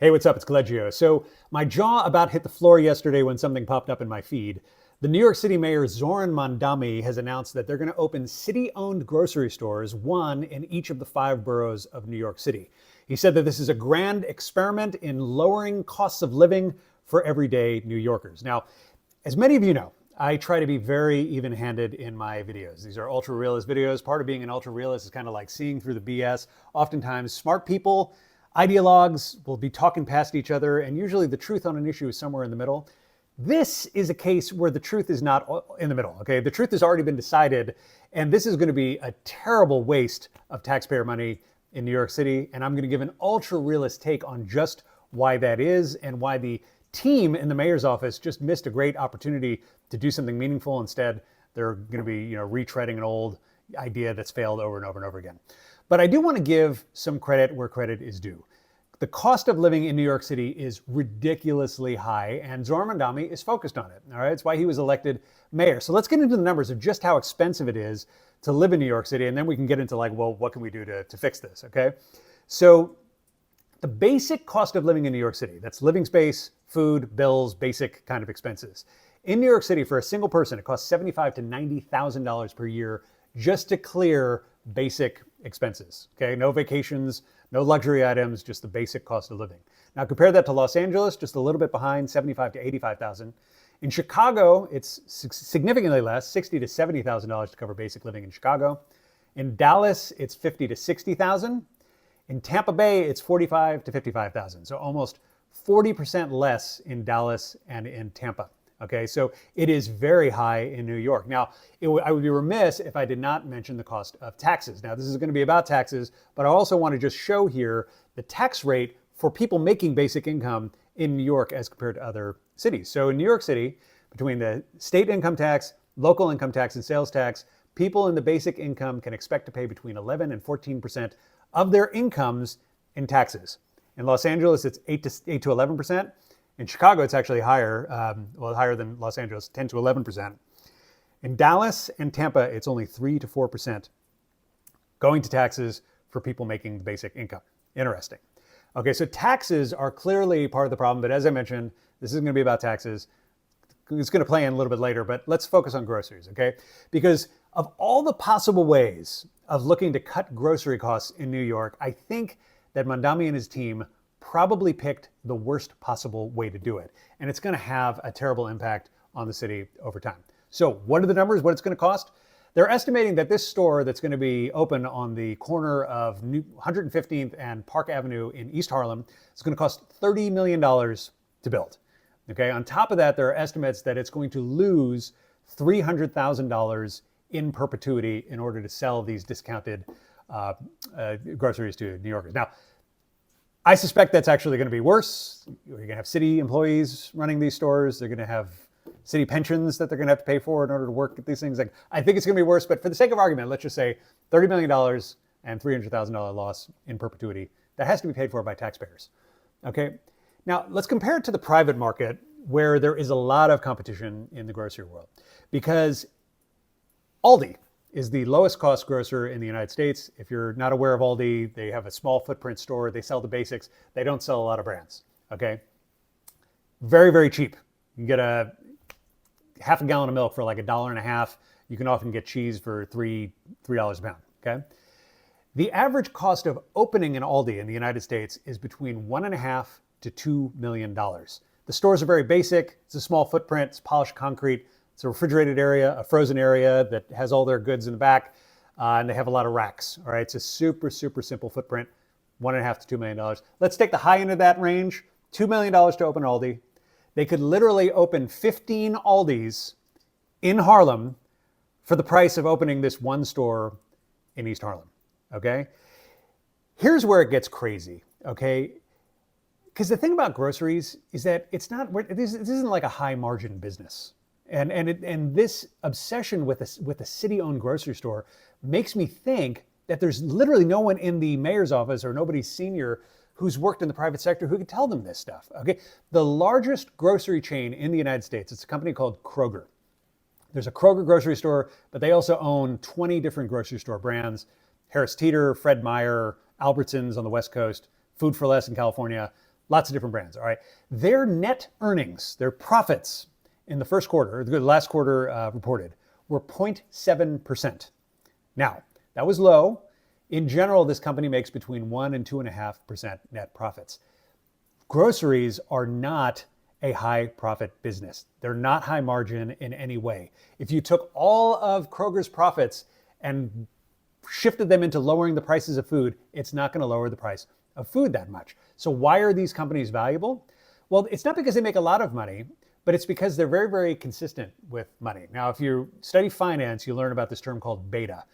Hey, what's up? It's Gleggio. So my jaw about hit the floor yesterday when something popped up in my feed. The New York City Mayor Zohran Mamdani has announced that they're going to open city-owned grocery stores, one in each of the 5 boroughs of New York City. He said that this is a grand experiment in lowering costs of living for everyday New Yorkers. Now, as many of you know, I try to be very even-handed in my videos. These are ultra-realist videos. Part of being an ultra-realist is kind of like seeing through the BS. Oftentimes, smart people, ideologues will be talking past each other, and usually the truth on an issue is somewhere in the middle. This is a case where the truth is not in the middle, okay? The truth has already been decided, and this is going to be a terrible waste of taxpayer money in New York City, and I'm going to give an ultra-realist take on just why that is and why the team in the mayor's office just missed a great opportunity to do something meaningful. Instead, they're going to be, retreading an old idea that's failed over and over and over again. But I do want to give some credit where credit is due. The cost of living in New York City is ridiculously high, and Zohran Mamdani is focused on it. All right, it's why he was elected mayor. So let's get into the numbers of just how expensive it is to live in New York City, and then we can get into what can we do to fix this, okay? So the basic cost of living in New York City, that's living space, food, bills, basic kind of expenses. In New York City, for a single person, it costs $75,000 to $90,000 per year just to clear basic expenses, okay? No vacations, no luxury items, just the basic cost of living. Now compare that to Los Angeles, just a little bit behind, $75,000 to $85,000. In Chicago, it's significantly less, $60,000 to $70,000 to cover basic living in Chicago. In Dallas, it's $50,000 to $60,000. In Tampa Bay, it's $45,000 to $55,000. So almost 40% less in Dallas and in Tampa. Okay, so it is very high in New York. Now, I would be remiss if I did not mention the cost of taxes. Now, this is going to be about taxes, but I also want to just show here the tax rate for people making basic income in New York as compared to other cities. So in New York City, between the state income tax, local income tax, and sales tax, people in the basic income can expect to pay between 11 and 14% of their incomes in taxes. In Los Angeles, it's 8 to 11%. In Chicago, it's actually higher, higher than Los Angeles, 10 to 11%. In Dallas and Tampa, it's only 3 to 4% going to taxes for people making the basic income. Interesting. Okay, so taxes are clearly part of the problem, but as I mentioned, this isn't going to be about taxes. It's going to play in a little bit later, but let's focus on groceries, okay? Because of all the possible ways of looking to cut grocery costs in New York, I think that Mamdani and his team probably picked the worst possible way to do it. And it's going to have a terrible impact on the city over time. So what are the numbers, what it's going to cost? They're estimating that this store that's going to be open on the corner of 115th and Park Avenue in East Harlem is going to cost $30 million to build. Okay, on top of that, there are estimates that it's going to lose $300,000 in perpetuity in order to sell these discounted groceries to New Yorkers. Now, I suspect that's actually going to be worse. You're going to have city employees running these stores. They're going to have city pensions that they're going to have to pay for in order to work at these things. I think it's going to be worse, but for the sake of argument, let's just say $30 million and $300,000 loss in perpetuity. That has to be paid for by taxpayers. Okay. Now let's compare it to the private market, where there is a lot of competition in the grocery world, because Aldi is the lowest cost grocer in the United States. If you're not aware of Aldi, they have a small footprint store. They sell the basics. They don't sell a lot of brands, okay? Very, very cheap. You can get a half a gallon of milk for like $1.50. You can often get cheese for $3 a pound, okay? The average cost of opening an Aldi in the United States is between $1.5 to $2 million. The stores are very basic. It's a small footprint. It's polished concrete. It's a refrigerated area, a frozen area that has all their goods in the back, and they have a lot of racks. All right, it's a super, super simple footprint, $1.5 to $2 million. Let's take the high end of that range, $2 million to open Aldi. They could literally open 15 Aldis in Harlem for the price of opening this one store in East Harlem, okay? Here's where it gets crazy, okay? Because the thing about groceries is that this isn't like a high margin business. And this obsession with a city-owned grocery store makes me think that there's literally no one in the mayor's office or nobody senior who's worked in the private sector who could tell them this stuff, okay? The largest grocery chain in the United States, it's a company called Kroger. There's a Kroger grocery store, but they also own 20 different grocery store brands: Harris Teeter, Fred Meyer, Albertsons on the West Coast, Food for Less in California. Lots of different brands, all right? Their net earnings, their profits in the first quarter, the last quarter reported, were 0.7%. Now, that was low. In general, this company makes between 1 and 2.5% net profits. Groceries are not a high profit business. They're not high margin in any way. If you took all of Kroger's profits and shifted them into lowering the prices of food, it's not going to lower the price of food that much. So why are these companies valuable? Well, it's not because they make a lot of money, but it's because they're very, very consistent with money. Now, if you study finance, you learn about this term called beta.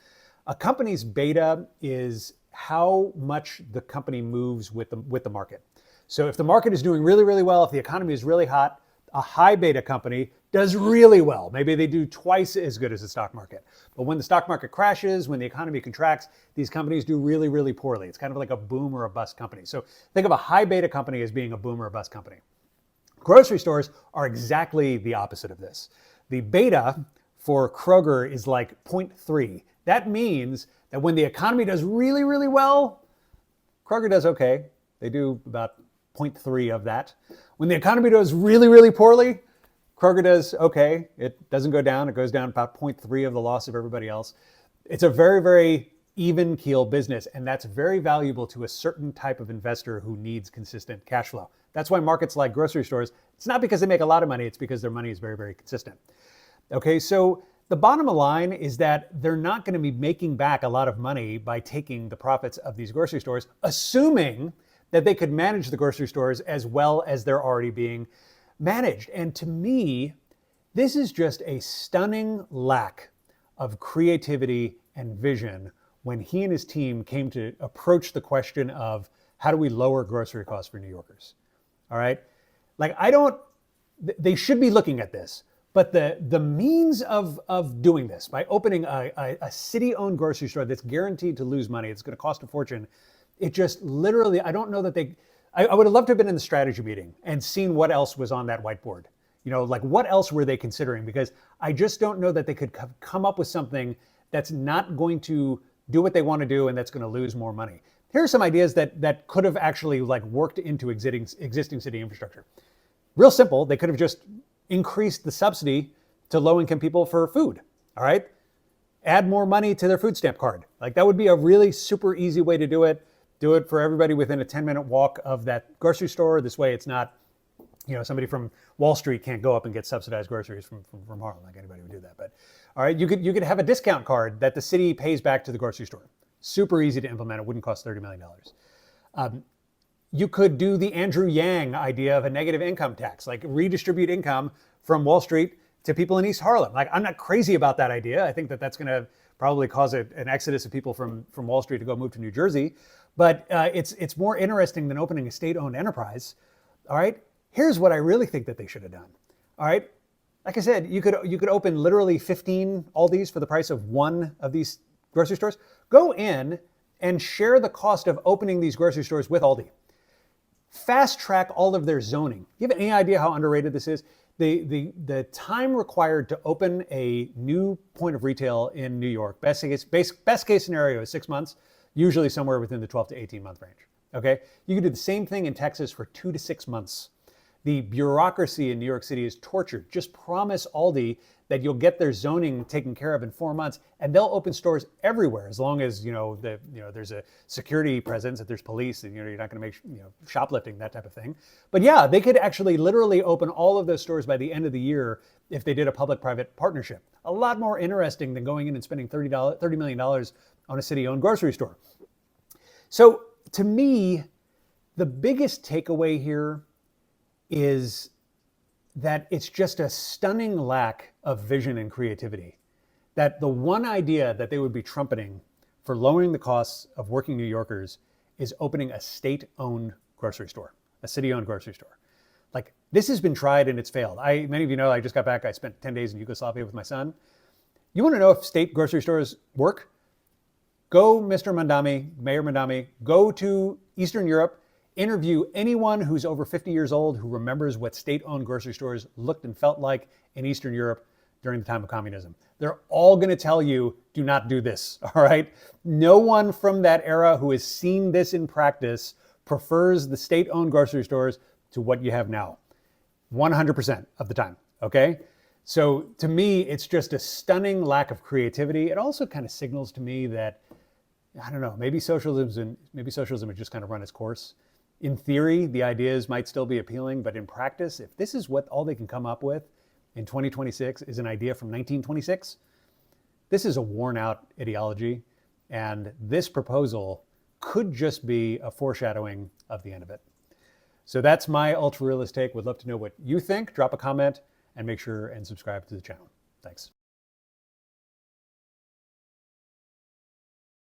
A company's beta is how much the company moves with the market. So if the market is doing really, really well, if the economy is really hot, a high beta company does really well. Maybe they do twice as good as the stock market. But when the stock market crashes, when the economy contracts, these companies do really, really poorly. It's kind of like a boom or a bust company. So think of a high beta company as being a boom or a bust company. Grocery stores are exactly the opposite of this. The beta for Kroger is like 0.3. That means that when the economy does really, really well, Kroger does okay. They do about 0.3 of that. When the economy does really, really poorly, Kroger does okay. It doesn't go down. It goes down about 0.3 of the loss of everybody else. It's a very, very even keel business, and that's very valuable to a certain type of investor who needs consistent cash flow. That's why markets like grocery stores, it's not because they make a lot of money, it's because their money is very, very consistent. Okay, so the bottom line is that they're not going to be making back a lot of money by taking the profits of these grocery stores, assuming that they could manage the grocery stores as well as they're already being managed. And to me, this is just a stunning lack of creativity and vision when he and his team came to approach the question of how do we lower grocery costs for New Yorkers? All right? Like, they should be looking at this, but the means of doing this by opening a city-owned grocery store that's guaranteed to lose money, it's going to cost a fortune, it just literally, I don't know that I would have loved to have been in the strategy meeting and seen what else was on that whiteboard. You know, like what else were they considering? Because I just don't know that they could come up with something that's not going to do what they want to do and that's going to lose more money. Here are some ideas that could have actually like worked into existing city infrastructure. Real simple, they could have just increased the subsidy to low-income people for food, all right? Add more money to their food stamp card. Like that would be a really super easy way to do it. Do it for everybody within a 10-minute walk of that grocery store. This way it's not, you know, somebody from Wall Street can't go up and get subsidized groceries from Harlem, like anybody would do that. But all right, you could have a discount card that the city pays back to the grocery store. Super easy to implement. It wouldn't cost $30 million. You could do the Andrew Yang idea of a negative income tax, like redistribute income from Wall Street to people in East Harlem. Like, I'm not crazy about that idea. I think that that's going to probably cause an exodus of people from Wall Street to go move to New Jersey. But it's more interesting than opening a state-owned enterprise. All right, here's what I really think that they should have done. All right, like I said, you could open literally 15 Aldis for the price of one of these grocery stores. Go in and share the cost of opening these grocery stores with Aldi. Fast track all of their zoning. You have any idea how underrated this is? The time required to open a new point of retail in New York, best case scenario is 6 months, usually somewhere within the 12 to 18 month range. Okay, you can do the same thing in Texas for 2 to 6 months. The bureaucracy in New York City is tortured. Just promise Aldi that you'll get their zoning taken care of in 4 months, and they'll open stores everywhere as long as there's a security presence, that there's police, and you're not going to make shoplifting, that type of thing. But yeah, they could actually literally open all of those stores by the end of the year if they did a public-private partnership. A lot more interesting than going in and spending $30 million on a city-owned grocery store. So to me, the biggest takeaway here is that it's just a stunning lack of vision and creativity. That the one idea that they would be trumpeting for lowering the costs of working New Yorkers is opening a state-owned grocery store, a city-owned grocery store. Like, this has been tried and it's failed. Many of you know I just got back. I spent 10 days in Yugoslavia with my son. You want to know if state grocery stores work? Go, Mr. Mamdani, Mayor Mamdani, go to Eastern Europe, interview anyone who's over 50 years old who remembers what state-owned grocery stores looked and felt like in Eastern Europe during the time of communism. They're all going to tell you, do not do this, all right? No one from that era who has seen this in practice prefers the state-owned grocery stores to what you have now, 100% of the time, okay? So to me, it's just a stunning lack of creativity. It also kind of signals to me that, I don't know, maybe socialism has just kind of run its course. In theory, the ideas might still be appealing, but in practice, if this is what all they can come up with in 2026 is an idea from 1926, this is a worn out ideology, and this proposal could just be a foreshadowing of the end of it. So that's my ultra-realist take. Would love to know what you think. Drop a comment and make sure and subscribe to the channel. Thanks.